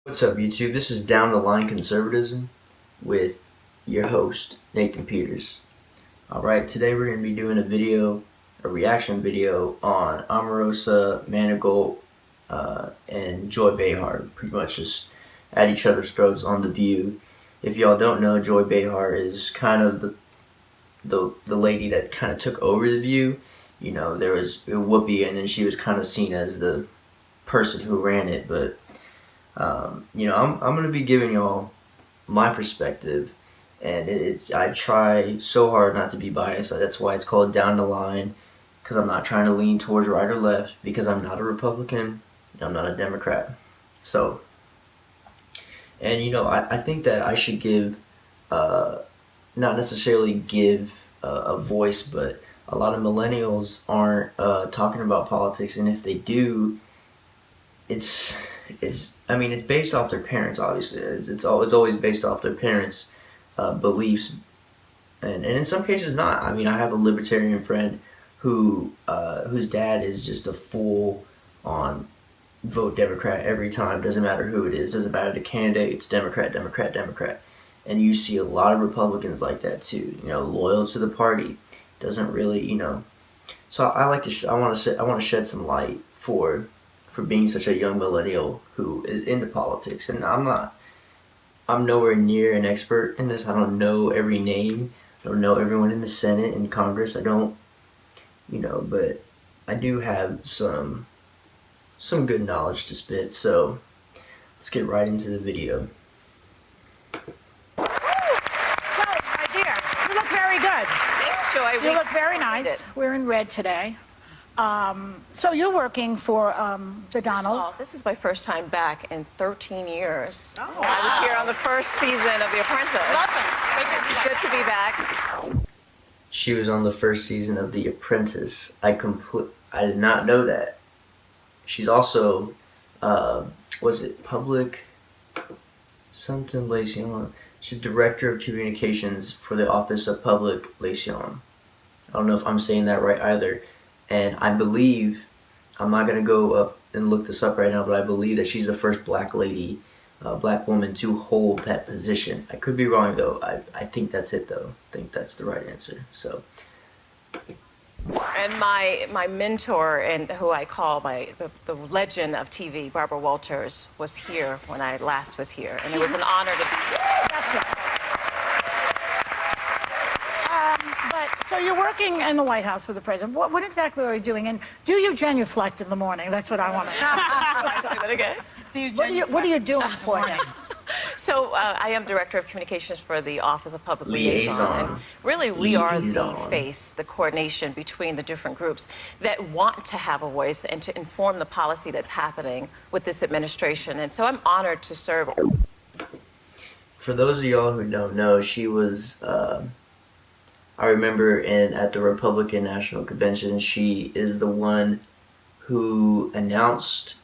What's up, YouTube? This is Down the Line Conservatism with your host, Nathan Peters. Alright, today we're going to be doing a reaction video on Omarosa, Manigault, and Joy Behar. Pretty much just at each other's throats on The View. If y'all don't know, Joy Behar is kind of the lady that kind of took over The View. You know, there was Whoopi, and then she was kind of seen as the person who ran it, but I'm gonna be giving y'all my perspective, and I try so hard not to be biased. That's why it's called Down the Line, because I'm not trying to lean towards right or left, because I'm not a Republican, I'm not a Democrat. So, and I think that I should give, not necessarily give a voice, but a lot of millennials aren't talking about politics, and if they do, it's based off their parents. Obviously, it's always based off their parents' beliefs, and in some cases not. I mean, I have a libertarian friend whose dad is just a full on vote Democrat every time. Doesn't matter who it is. Doesn't matter the candidate. It's Democrat, Democrat, Democrat. And you see a lot of Republicans like that too. Loyal to the party. Doesn't really. So I like to. I want to shed some light for being such a young millennial who is into politics. And I'm nowhere near an expert in this. I don't know every name. I don't know everyone in the Senate and Congress. I don't, but I do have some good knowledge to spit. So let's get right into the video. So, my dear, you look very good. Thanks, Joy. You look very nice. We're in red today. So you're working for the Donald. This is my first time back in 13 years. Oh, wow. I was here on the first season of The Apprentice. Love it. It's good to be back. She was on the first season of The Apprentice. I did not know that. She's also, was it public something Liaison? She's director of communications for the Office of Public Liaison. I don't know if I'm saying that right either. And I believe, I'm not going to go up and look this up right now, but I believe that she's the first black lady, black woman to hold that position. I could be wrong though. I think that's it though. I think that's the right answer. So. And my mentor, and who I call the legend of TV, Barbara Walters, was here when I last was here. And it was an honor to be here. That's right. So you're working in the White House with the president. What exactly are you doing? And do you genuflect in the morning? That's what I want to know. Say that again. What are you doing for him? So I am Director of Communications for the Office of Public Liaison. And really, we are the face, the coordination between the different groups that want to have a voice and to inform the policy that's happening with this administration. And so I'm honored to serve. For those of y'all who don't know, she was... I remember at the Republican National Convention, she is the one who announced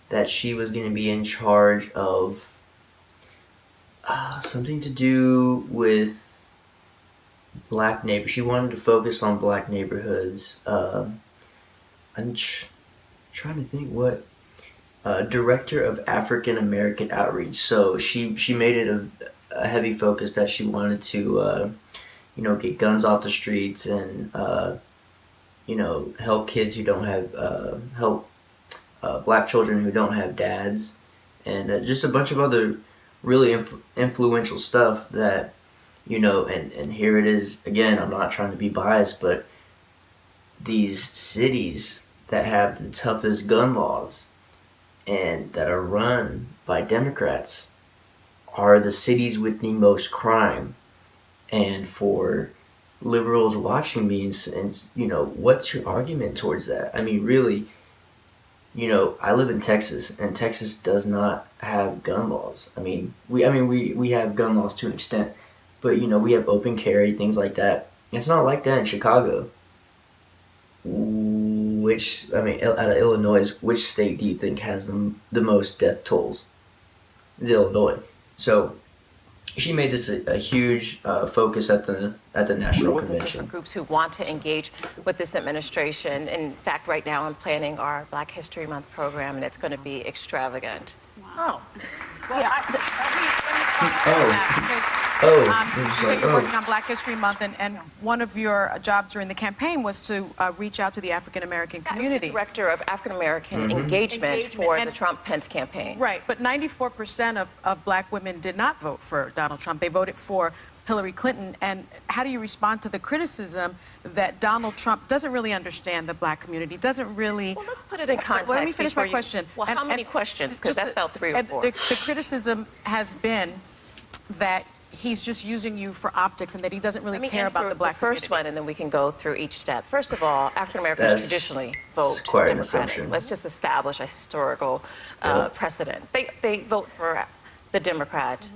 that she was going to be in charge of something to do with black neighborhoods. She wanted to focus on black neighborhoods. I'm trying to think what. Director of African American Outreach. So she made it a heavy focus that she wanted to get guns off the streets and, help kids who don't have, help black children who don't have dads, and just a bunch of other really influential stuff that, and here it is again, I'm not trying to be biased, but these cities that have the toughest gun laws and that are run by Democrats are the cities with the most crime. And for liberals watching me, and what's your argument towards that? I mean, really, I live in Texas, and Texas does not have gun laws. We have gun laws to an extent, but we have open carry, things like that. It's not like that in Chicago. Out of Illinois, which state do you think has the most death tolls? It's Illinois. So she made this a huge focus at the national convention. Different groups who want to engage with this administration. In fact, right now I'm planning our Black History Month program, and it's going to be extravagant. Wow. Oh. Well, Yeah. let me follow up on that because you said you're working on Black History Month, and one of your jobs during the campaign was to reach out to the African American I was community. the director of African American engagement for the Trump-Pence campaign. Right, but 94% of Black women did not vote for Donald Trump. They voted for Hillary Clinton. And how do you respond to the criticism that Donald Trump doesn't really understand the Black community, doesn't really... Well, let's put it in context. Let me finish my question. Well, how many questions? Because that's about 3 or 4. The criticism has been that he's just using you for optics and that he doesn't really care about the Black community. First one, and then we can go through each step. First of all, African Americans traditionally vote Democratic. Let's just establish a historical precedent. They vote for the Democrat.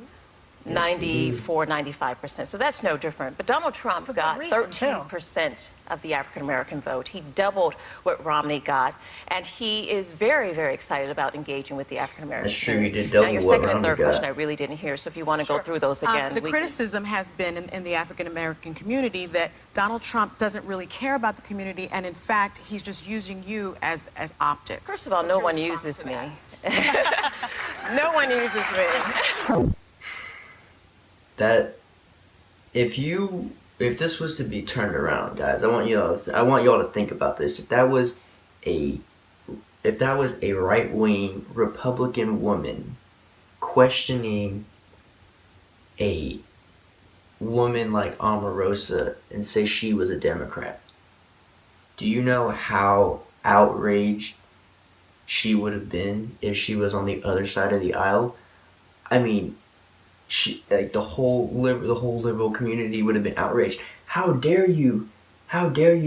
94, 95%. So that's no different. But Donald Trump got 13% of the African American vote. He doubled what Romney got, and he is very, very excited about engaging with the African American community. That's true. He did double now, your what second and third Romney question got. I really didn't hear. So if you want to go through those again, the criticism has been in the African American community that Donald Trump doesn't really care about the community, and in fact, he's just using you as optics. First of all, no one uses me. No one uses me. That if this was to be turned around, guys, I want y'all to think about this. If that was a right-wing Republican woman questioning a woman like Omarosa and say she was a Democrat, do you know how outraged she would have been if she was on the other side of the aisle? I mean, the whole liberal community would have been outraged. How dare you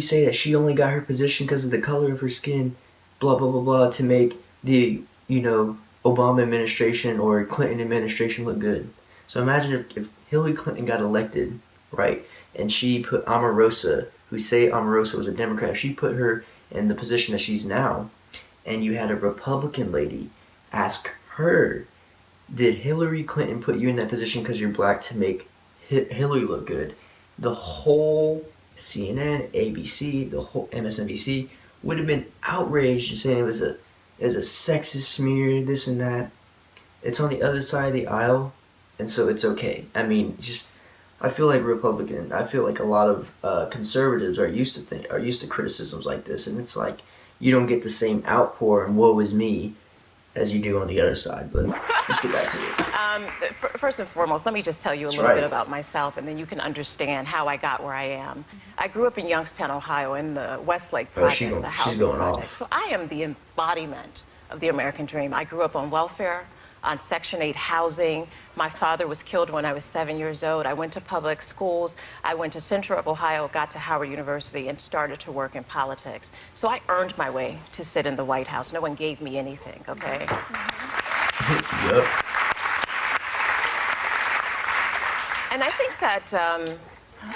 say that she only got her position because of the color of her skin, blah blah blah blah, to make the Obama administration or Clinton administration look good. So imagine if Hillary Clinton got elected, right, and she put Omarosa, who say Omarosa was a Democrat, if she put her in the position that she's now, and you had a Republican lady ask her, did Hillary Clinton put you in that position because you're black to make Hillary look good? The whole CNN, ABC, the whole MSNBC would have been outraged and saying it was a sexist smear, this and that. It's on the other side of the aisle, and so it's okay. I mean, I feel like a lot of conservatives are used to criticisms like this, and it's like you don't get the same outpour and woe is me as you do on the other side. But let's get back to it. First and foremost, let me just tell you a little bit about myself, and then you can understand how I got where I am. I grew up in Youngstown, Ohio, in the Westlake Project, a housing project. So I am the embodiment of the American dream. I grew up on welfare, on Section 8 housing. My father was killed when I was 7 years old. I went to public schools. I went to Central Ohio, got to Howard University, and started to work in politics. So I earned my way to sit in the White House. No one gave me anything, okay? Yep. And I think that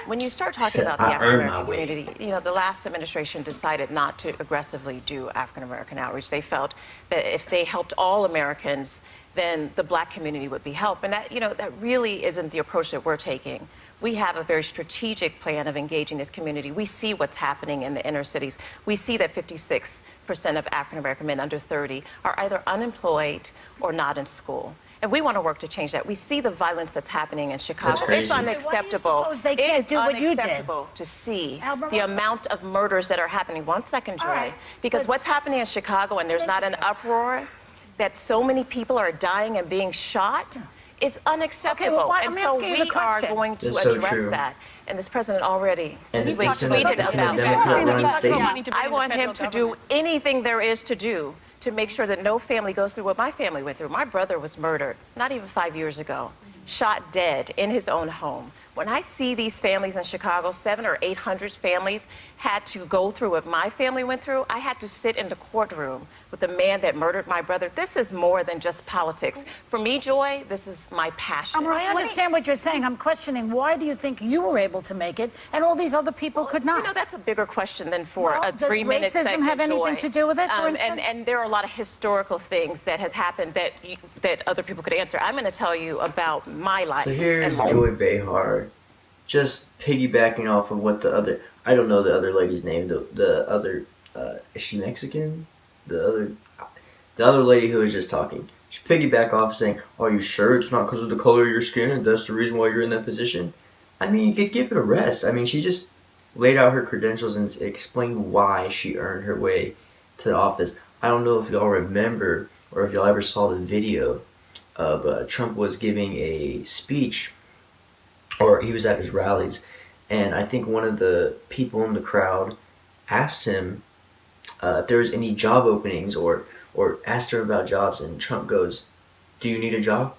when you start talking about the African American community, the last administration decided not to aggressively do African American outreach. They felt that if they helped all Americans, then the black community would be helped. And that, that really isn't the approach that we're taking. We have a very strategic plan of engaging this community. We see what's happening in the inner cities. We see that 56% of African American men under 30 are either unemployed or not in school. And we want to work to change that. We see the violence that's happening in Chicago. It's unacceptable. Why do you suppose they can't do what you did? It's unacceptable to see the amount of murders that are happening. 1 second, Joy. Because what's happening in Chicago, and there's not an uproar, that so many people are dying and being shot, is unacceptable. Okay, well, and so we are going to address that. And this president already tweeted about that. I want him to do anything there is to do to make sure that no family goes through what my family went through. My brother was murdered, not even 5 years ago, shot dead in his own home. When I see these families in Chicago, 700 or 800 families had to go through what my family went through. I had to sit in the courtroom with the man that murdered my brother. This is more than just politics. For me, Joy, this is my passion. I understand what you're saying. I'm questioning, why do you think you were able to make it and all these other people could not? That's a bigger question than for a 3-minute segment, does racism have anything to do with it, for instance? And there are a lot of historical things that has happened that other people could answer. I'm going to tell you about my life. So here's Joy Behar, just piggybacking off of what I don't know the other lady's name, the other, is she Mexican? The other lady who was just talking. She piggyback off saying, "Are you sure it's not because of the color of your skin and that's the reason why you're in that position?" I mean, you could give it a rest. I mean, she just laid out her credentials and explained why she earned her way to the office. I don't know if y'all remember or if y'all ever saw the video of Trump was giving a speech, or he was at his rallies, and I think one of the people in the crowd asked him if there was any job openings, or asked her about jobs, and Trump goes, "Do you need a job?"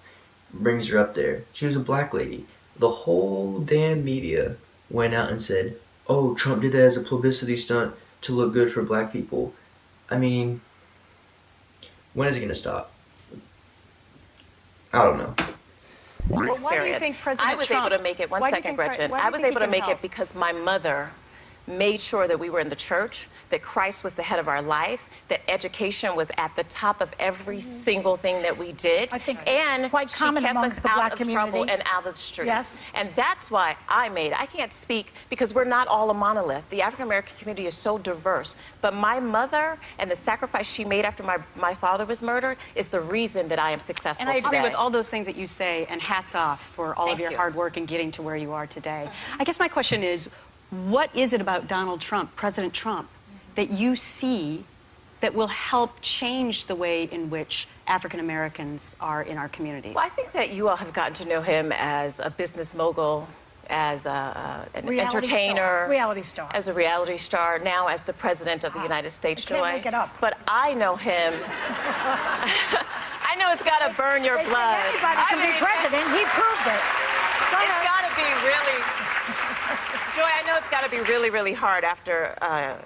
Brings her up there. She was a black lady. The whole damn media went out and said, "Oh, Trump did that as a publicity stunt to look good for black people." I mean, when is it gonna stop? I don't know. Well, why do you think President I was Trump, able to make it, one second, Gretchen. I was able to make it because my mother made sure that we were in the church, that Christ was the head of our lives, that education was at the top of every single thing that we did. I think and it's quite common she kept amongst us the out black of community. trouble and out of the street. Yes. And that's why I can't speak because we're not all a monolith. The African American community is so diverse. But my mother and the sacrifice she made after my father was murdered is the reason that I am successful And I agree today. with all those things that you say, and hats off for all of your hard work in getting to where you are today. I guess my question is, what is it about Donald Trump, President Trump, that you see that will help change the way in which African Americans are in our communities? Well, I think that you all have gotten to know him as a business mogul, as an entertainer, reality star, as a reality star, now as the president of the United States. I can't make it up. But I know him. I know it's got to burn your They blood. say anybody can be president. He proved it. It's got to be really. Joy, I know it's got to be really, really hard after,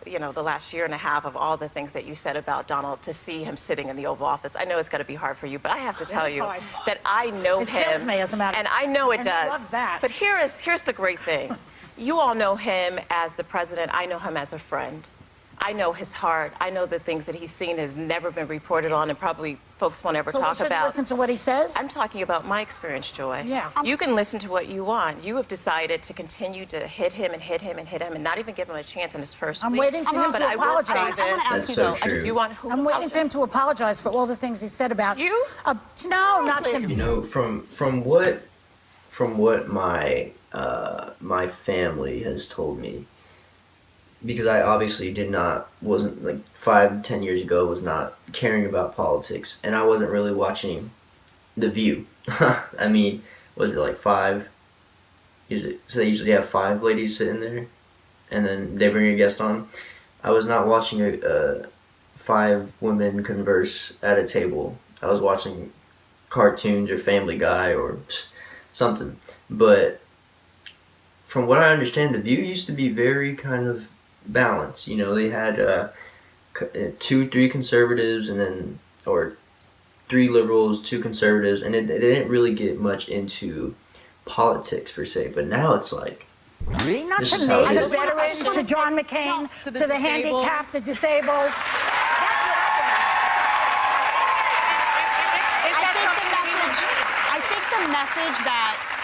the last year and a half of all the things that you said about Donald to see him sitting in the Oval Office. I know it's got to be hard for you, but I have to tell you that I know him. It kills me, as a matter of fact. And I know it and does. I love that. But here's the great thing. You all know him as the president. I know him as a friend. I know his heart. I know the things that he's seen has never been reported on, and probably folks won't ever So we talk shouldn't about. listen to what he says? I'm talking about my experience, Joy. Yeah. You can listen to what you want. You have decided to continue to hit him and hit him and hit him and not even give him a chance in his first I'm week. waiting for him But to I will say apologize. this. I want to ask That's you, so though, true. You want who? I'm waiting for him to apologize for all the things he said about You? No, not to You know, from what my my family has told me, because I obviously wasn't like 5-10 years ago, was not caring about politics, and I wasn't really watching The View. I mean, was it like five? So they usually have 5 ladies sitting there, and then they bring a guest on. I was not watching 5 women converse at a table. I was watching cartoons or Family Guy or something. But from what I understand, The View used to be very kind of balanced. You know, they had 2-3 conservatives, and then, or 3 liberals, 2 conservatives, and they didn't really get much into politics per se. But now it's like, not this to is how it me, to is. veterans, to John McCain, to the to the disabled. handicapped, the disabled. I think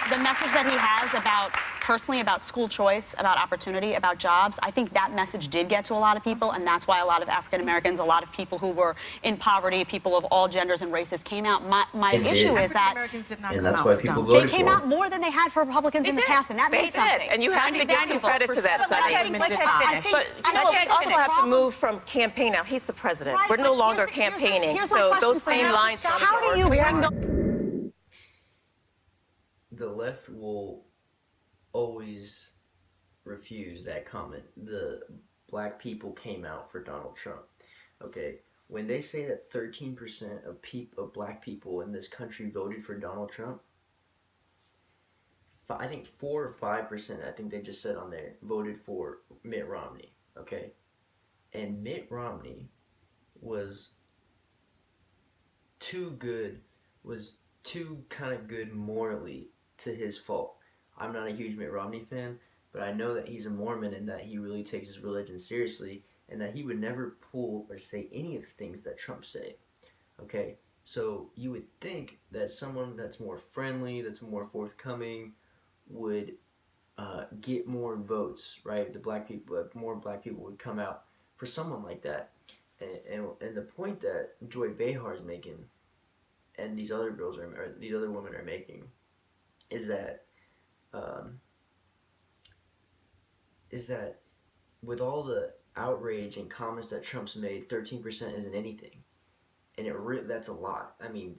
the message that he has about personally about school choice, about opportunity, about jobs, I think that message did get to a lot of people, and that's why a lot of African Americans, a lot of people who were in poverty, people of all genders and races came out. My It did. issue is African that Americans did not and come that's out why for people Donald. they voted came for out him. more than they had for Republicans in the past, and that They means something. did, and you have to give some credit to that, Sonny. Women did not. I think- But I know, we but also the have to problem- move from campaign now. He's the president. Right, We're no but longer here's the- campaigning. here's my So question those for you. same lines don't How do you bring The left will always refuse that comment. The black people came out for Donald Trump. Okay, when they say that 13% of black people in this country voted for Donald Trump, I think 4 or 5%, I think they just said on there, voted for Mitt Romney. Okay, and Mitt Romney was too kind of good morally to his fault. I'm not a huge Mitt Romney fan, but I know that he's a Mormon and that he really takes his religion seriously, and that he would never pull or say any of the things that Trump say. Okay, so you would think that someone that's more friendly, that's more forthcoming, would get more votes, right? More black people would come out for someone like that. And the point that Joy Behar is making, and these other girls or these other women are making is that with all the outrage and comments that Trump's made, 13% isn't anything, and that's a lot. I mean,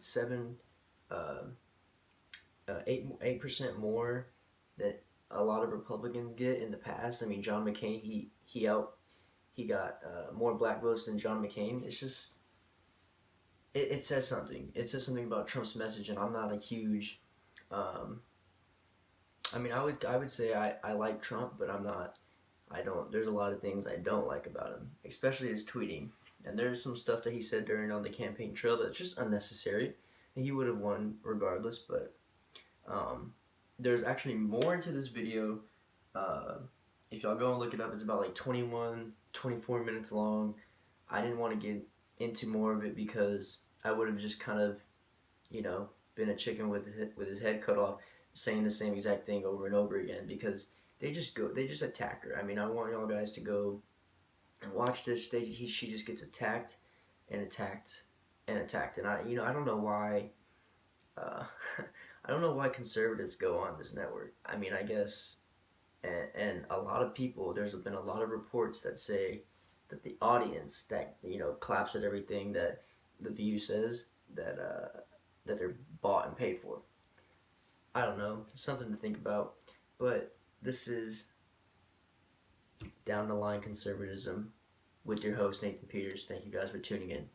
8% more that a lot of Republicans get in the past. I mean, John McCain, he got more black votes than John McCain. It's just it says something. It says something about Trump's message, and I'm not a huge. I mean, I would say I like Trump, but I'm not. I don't. There's a lot of things I don't like about him, especially his tweeting. And there's some stuff that he said during on the campaign trail that's just unnecessary. And he would have won regardless, but there's actually more into this video. If y'all go and look it up, it's about like 24 minutes long. I didn't want to get into more of it because I would have just kind of, been a chicken with his head cut off, saying the same exact thing over and over again because they just attack her. I mean, I want y'all guys to go and watch this. She just gets attacked and attacked and attacked, and I don't know why. I don't know why conservatives go on this network. I mean, I guess, and a lot of people. There's been a lot of reports that say that the audience that claps at everything that the View says that they're bought and paid for. I don't know. It's something to think about, but this is Down the Line Conservatism with your host, Nathan Peters. Thank you guys for tuning in.